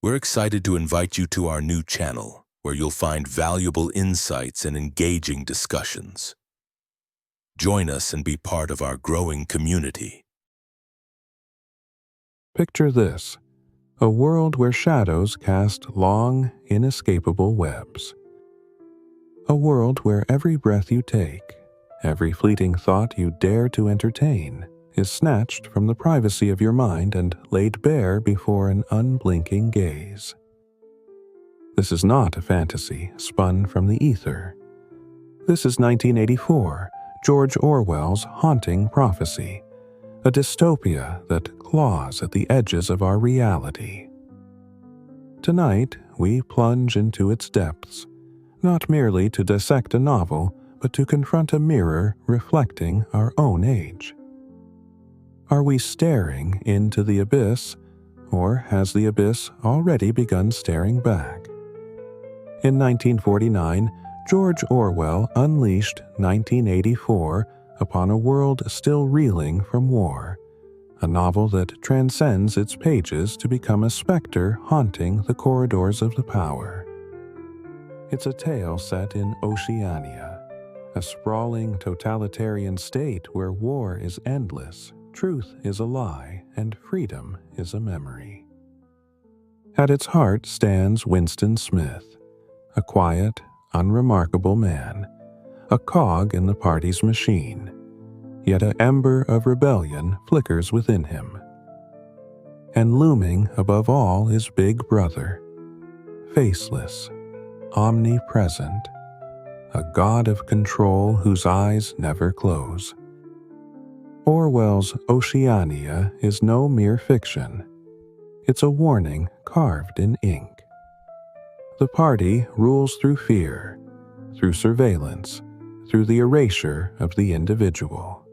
We're excited to invite you to our new channel, where you'll find valuable insights and engaging discussions. Join us and be part of our growing community. Picture this: a world where shadows cast long, inescapable webs. A world where every breath you take, every fleeting thought you dare to entertain, is snatched from the privacy of your mind and laid bare before an unblinking gaze. This is not a fantasy spun from the ether. This is 1984, George Orwell's haunting prophecy, a dystopia that claws at the edges of our reality. Tonight, we plunge into its depths, not merely to dissect a novel, but to confront a mirror reflecting our own age. Are we staring into the abyss, or has the abyss already begun staring back? In 1949, George Orwell unleashed 1984 upon a world still reeling from war, a novel that transcends its pages to become a specter haunting the corridors of the power. It's a tale set in Oceania, a sprawling totalitarian state where war is endless, truth is a lie, and freedom is a memory. At its heart stands Winston Smith, a quiet, unremarkable man, a cog in the party's machine, yet an ember of rebellion flickers within him. And looming above all is Big Brother, faceless, omnipresent, a god of control whose eyes never close. Orwell's Oceania is no mere fiction. It's a warning carved in ink. The party rules through fear, through surveillance, through the erasure of the individual.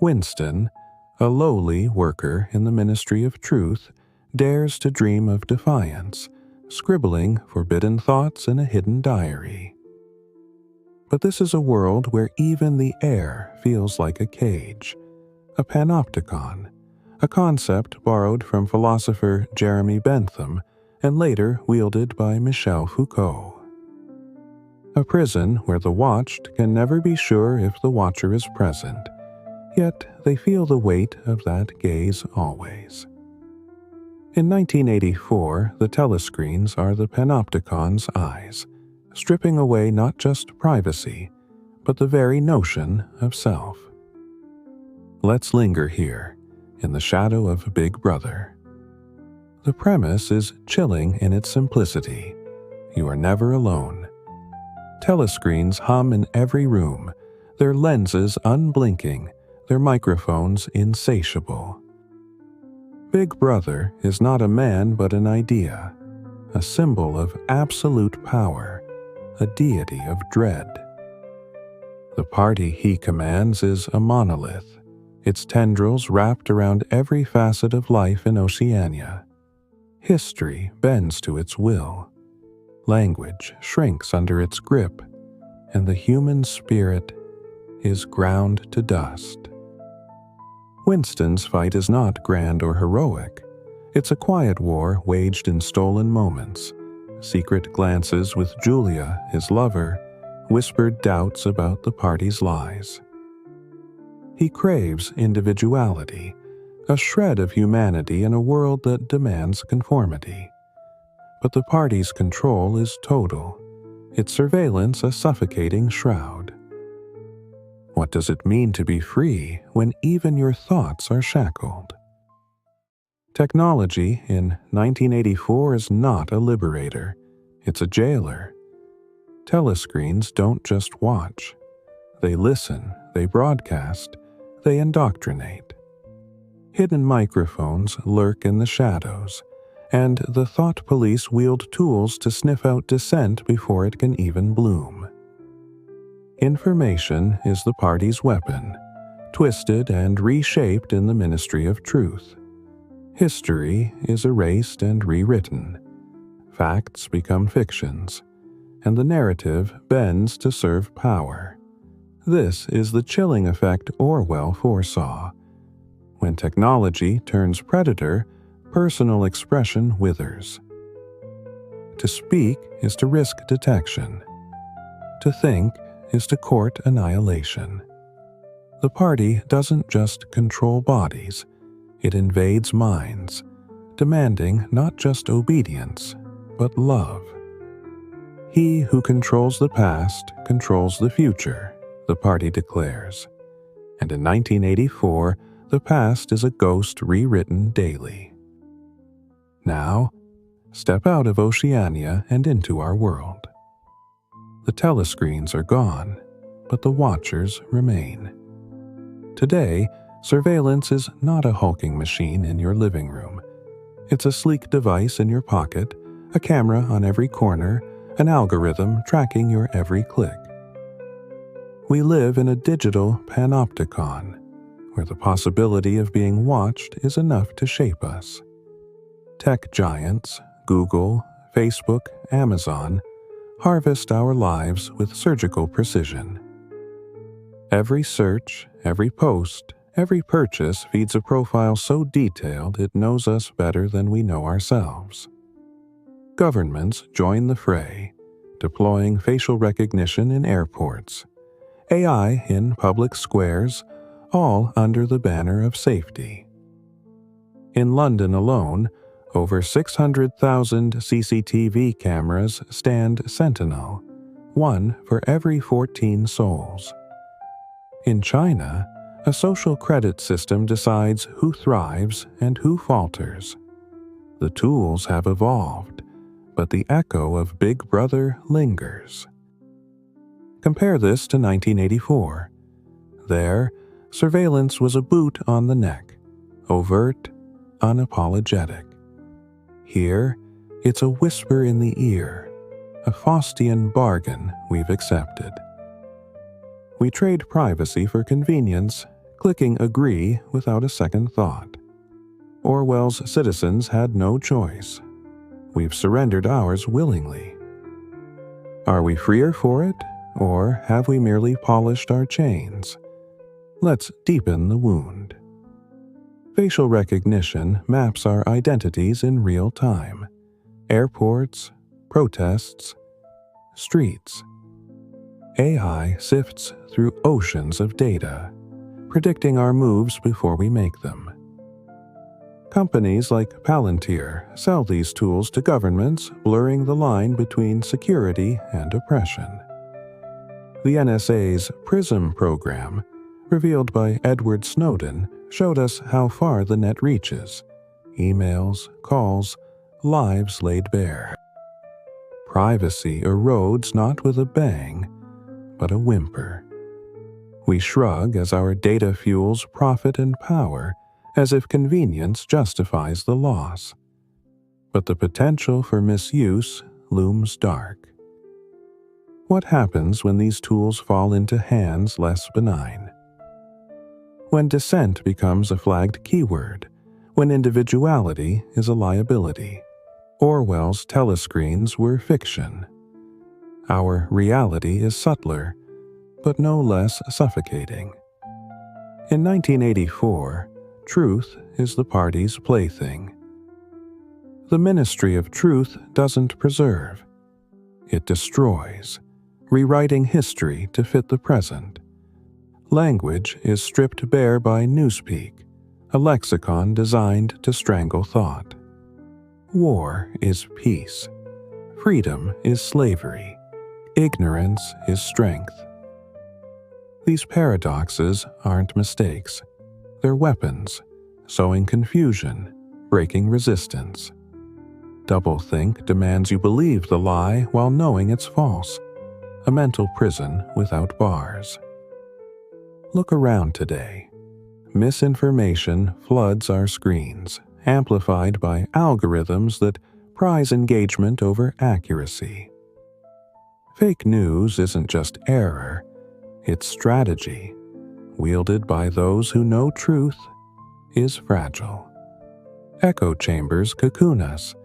Winston, a lowly worker in the Ministry of Truth, dares to dream of defiance, scribbling forbidden thoughts in a hidden diary. But this is a world where even the air feels like a cage, a panopticon, a concept borrowed from philosopher Jeremy Bentham and later wielded by Michel Foucault. A prison where the watched can never be sure if the watcher is present, yet they feel the weight of that gaze always. In 1984, the telescreens are the panopticon's eyes, stripping away not just privacy, but the very notion of self. Let's linger here, in the shadow of Big Brother. The premise is chilling in its simplicity. You are never alone. Telescreens hum in every room, their lenses unblinking, their microphones insatiable. Big Brother is not a man but an idea, a symbol of absolute power, a deity of dread. The party he commands is a monolith, its tendrils wrapped around every facet of life in Oceania. History bends to its will. Language shrinks under its grip, and the human spirit is ground to dust. Winston's fight is not grand or heroic. It's a quiet war waged in stolen moments, secret glances with Julia, his lover, whispered doubts about the party's lies. He craves individuality, a shred of humanity in a world that demands conformity. But the party's control is total, its surveillance a suffocating shroud. What does it mean to be free when even your thoughts are shackled? Technology in 1984 is not a liberator, it's a jailer. Telescreens don't just watch. They listen, they broadcast, they indoctrinate. Hidden microphones lurk in the shadows, and the thought police wield tools to sniff out dissent before it can even bloom. Information is the party's weapon, twisted and reshaped in the Ministry of Truth. History is erased and rewritten. Facts become fictions, and the narrative bends to serve power. This is the chilling effect Orwell foresaw. When technology turns predator, personal expression withers. To speak is to risk detection. To think is to court annihilation. The party doesn't just control bodies, it invades minds, demanding not just obedience, but love. He who controls the past controls the future, the party declares. And in 1984, the past is a ghost rewritten daily. Now, step out of Oceania and into our world. The telescreens are gone, but the watchers remain. Today, surveillance is not a hulking machine in your living room. It's a sleek device in your pocket, a camera on every corner, an algorithm tracking your every click. We live in a digital panopticon, where the possibility of being watched is enough to shape us. Tech giants, Google, Facebook, Amazon, harvest our lives with surgical precision. Every search, every post, every purchase feeds a profile so detailed it knows us better than we know ourselves. Governments join the fray, deploying facial recognition in airports, AI in public squares, all under the banner of safety. In London alone, over 600,000 CCTV cameras stand sentinel, one for every 14 souls. In China, a social credit system decides who thrives and who falters. The tools have evolved, but the echo of Big Brother lingers. Compare this to 1984. There, surveillance was a boot on the neck, overt, unapologetic. Here, it's a whisper in the ear, a Faustian bargain we've accepted. We trade privacy for convenience, clicking agree without a second thought. Orwell's citizens had no choice. We've surrendered ours willingly. Are we freer for it, or have we merely polished our chains? Let's deepen the wound. Facial recognition maps our identities in real time. Airports, protests, streets. AI sifts through oceans of data, predicting our moves before we make them. Companies like Palantir sell these tools to governments, blurring the line between security and oppression. The NSA's PRISM program, revealed by Edward Snowden, showed us how far the net reaches. Emails, calls, lives laid bare. Privacy erodes not with a bang, but a whimper. We shrug as our data fuels profit and power, as if convenience justifies the loss. But the potential for misuse looms dark. What happens when these tools fall into hands less benign? When dissent becomes a flagged keyword, when individuality is a liability. Orwell's telescreens were fiction. Our reality is subtler, but no less suffocating. In 1984, truth is the party's plaything. The ministry of truth doesn't preserve. It destroys, rewriting history to fit the present. Language is stripped bare by newspeak, a lexicon designed to strangle thought. War is peace. Freedom is slavery. Ignorance is strength. These paradoxes aren't mistakes. They're weapons, sowing confusion, breaking resistance. Doublethink demands you believe the lie while knowing it's false, a mental prison without bars. Look around today. Misinformation floods our screens, amplified by algorithms that prize engagement over accuracy. Fake news isn't just error, it's strategy, wielded by those who know truth is fragile. Echo chambers cocoon us,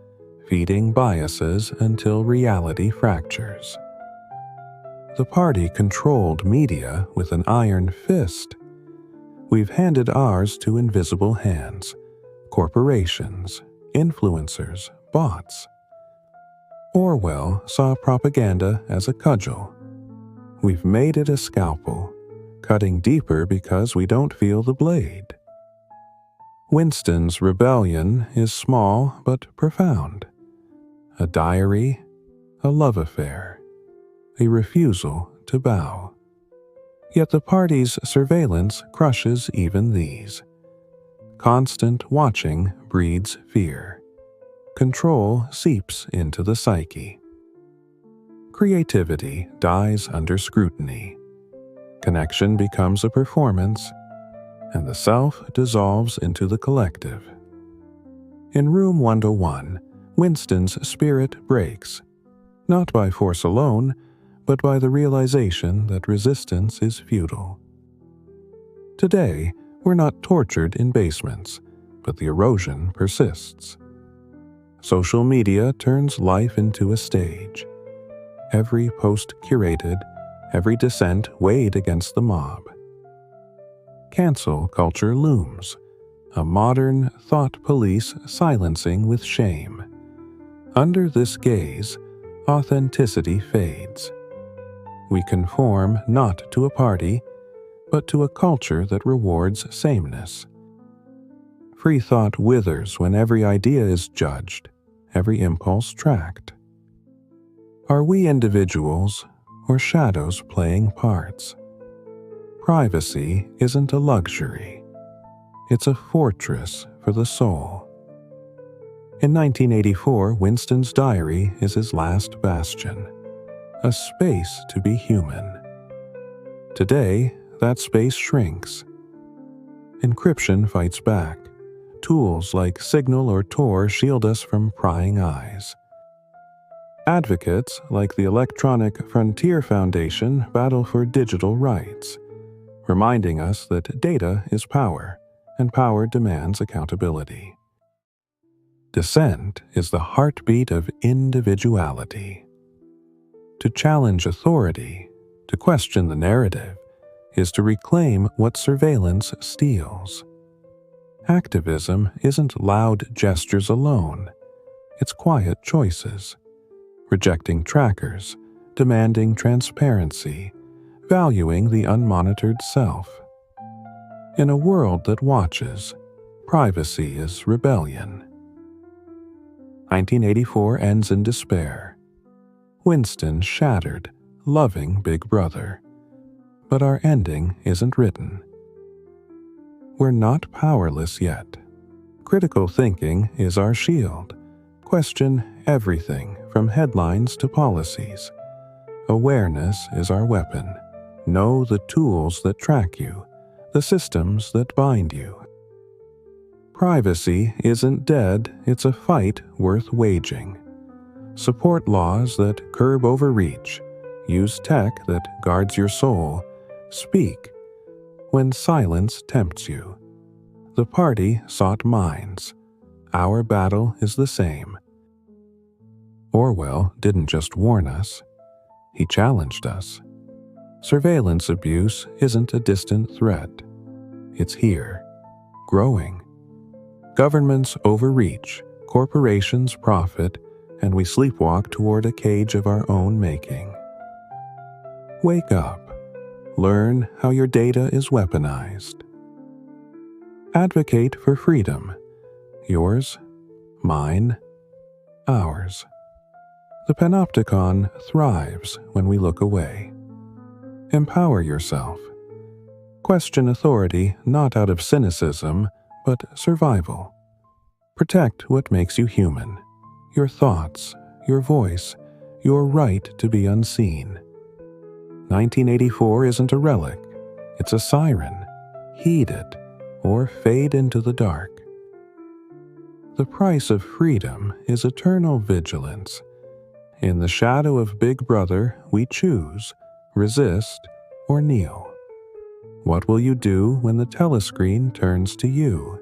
feeding biases until reality fractures. The party controlled media with an iron fist. We've handed ours to invisible hands, corporations, influencers, bots. Orwell saw propaganda as a cudgel. We've made it a scalpel, cutting deeper because we don't feel the blade. Winston's rebellion is small but profound. A diary, a love affair, a refusal to bow. Yet the party's surveillance crushes even these. Constant watching breeds fear. Control seeps into the psyche. Creativity dies under scrutiny. Connection becomes a performance, and the self dissolves into the collective. In Room 101, Winston's spirit breaks, not by force alone, but by the realization that resistance is futile. Today, we're not tortured in basements, but the erosion persists. Social media turns life into a stage. Every post curated, every dissent weighed against the mob. Cancel culture looms, a modern thought police silencing with shame. Under this gaze, authenticity fades. We conform not to a party, but to a culture that rewards sameness. Free thought withers when every idea is judged, every impulse tracked. Are we individuals or shadows playing parts? Privacy isn't a luxury. It's a fortress for the soul. In 1984, Winston's diary is his last bastion, a space to be human. Today, that space shrinks. Encryption fights back. Tools like Signal or Tor shield us from prying eyes. Advocates like the Electronic Frontier Foundation battle for digital rights, reminding us that data is power, and power demands accountability. Dissent is the heartbeat of individuality. To challenge authority, to question the narrative, is to reclaim what surveillance steals. Activism isn't loud gestures alone, it's quiet choices. Rejecting trackers, demanding transparency, valuing the unmonitored self. In a world that watches, privacy is rebellion. 1984 ends in despair. Winston shattered, loving Big Brother. But our ending isn't written. We're not powerless yet. Critical thinking is our shield. Question everything from headlines to policies. Awareness is our weapon. Know the tools that track you, the systems that bind you. Privacy isn't dead, it's a fight worth waging. Support laws that curb overreach. Use tech that guards your soul. Speak when silence tempts you. The party sought minds. Our battle is the same. Orwell didn't just warn us, he challenged us. Surveillance abuse isn't a distant threat. It's here, growing. Governments overreach, corporations profit, and we sleepwalk toward a cage of our own making. Wake up. Learn how your data is weaponized. Advocate for freedom. Yours, mine, ours. The panopticon thrives when we look away. Empower yourself. Question authority not out of cynicism, but survival. Protect what makes you human. Your thoughts, your voice, your right to be unseen. 1984 isn't a relic, it's a siren. Heed it, or fade into the dark. The price of freedom is eternal vigilance. In the shadow of Big Brother, we choose, resist, or kneel. What will you do when the telescreen turns to you?